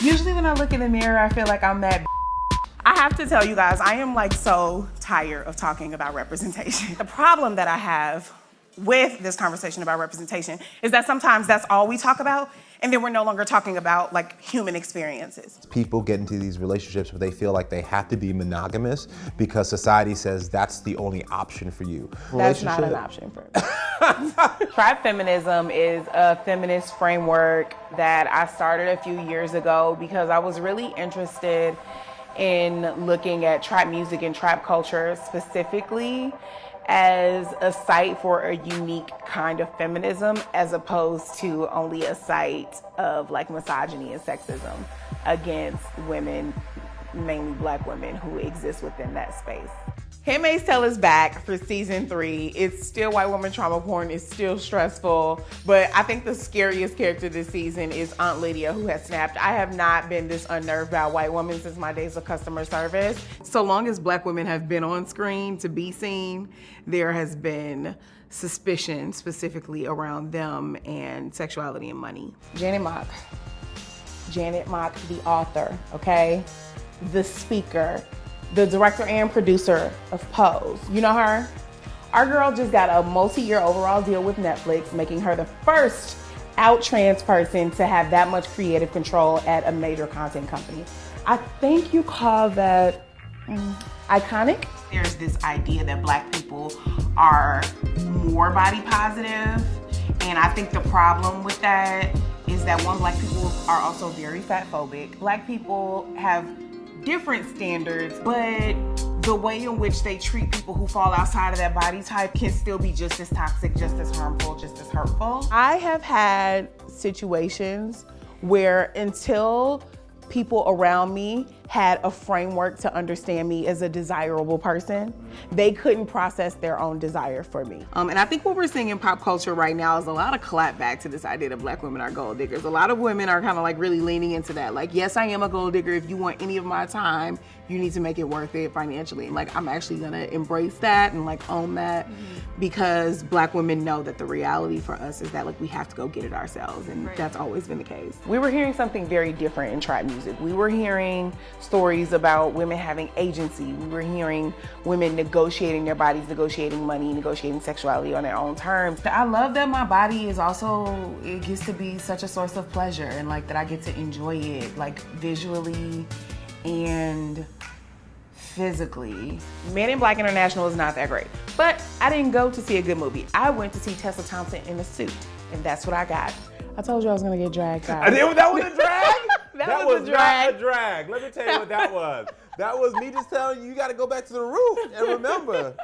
Usually when I look in the mirror, I feel like I'm that. I have to tell you guys, I am like so tired of talking about representation. The problem that I have with this conversation about representation is that sometimes that's all we talk about, and then we're no longer talking about like human experiences. People get into these relationships where they feel like they have to be monogamous because society says that's the only option for you. That's not an option for me. Tribe feminism is a feminist framework that I started a few years ago because I was really interested in looking at trap music and trap culture specifically as a site for a unique kind of feminism as opposed to only a site of like misogyny and sexism against women, mainly Black women who exist within that space. Handmaid's Tale is back for season 3. It's still white woman trauma porn. It's still stressful. But I think the scariest character this season is Aunt Lydia, who has snapped. I have not been this unnerved by a white woman since my days of customer service. So long as Black women have been on screen to be seen, there has been suspicion specifically around them and sexuality and money. Janet Mock, the author, okay? The speaker, the director and producer of Pose. You know her? Our girl just got a multi-year overall deal with Netflix, making her the first out trans person to have that much creative control at a major content company. I think you call that iconic. There's this idea that Black people are more body positive, and I think the problem with that is that one, Black people are also very fat phobic. Black people have different standards, but the way in which they treat people who fall outside of that body type can still be just as toxic, just as harmful, just as hurtful. I have had situations where until people around me had a framework to understand me as a desirable person, they couldn't process their own desire for me. And I think what we're seeing in pop culture right now is a lot of clap back to this idea that Black women are gold diggers. A lot of women are kind of like really leaning into that. Like, yes, I am a gold digger. If you want any of my time, you need to make it worth it financially. And like, I'm actually gonna embrace that and like own that because Black women know that the reality for us is that like we have to go get it ourselves, and that's always been the case. We were hearing something very different in trap music. We were hearing stories about women having agency. We were hearing women negotiating their bodies, negotiating money, negotiating sexuality on their own terms. I love that my body is also, it gets to be such a source of pleasure, and like that I get to enjoy it like visually and physically. Men in Black International is not that great, but I didn't go to see a good movie. I went to see Tessa Thompson in a suit, and that's what I got. I told you I was gonna get dragged out. That was a drag? That was a drag. Not a drag. Let me tell you what that was. That was me just telling you, you gotta go back to the root and remember.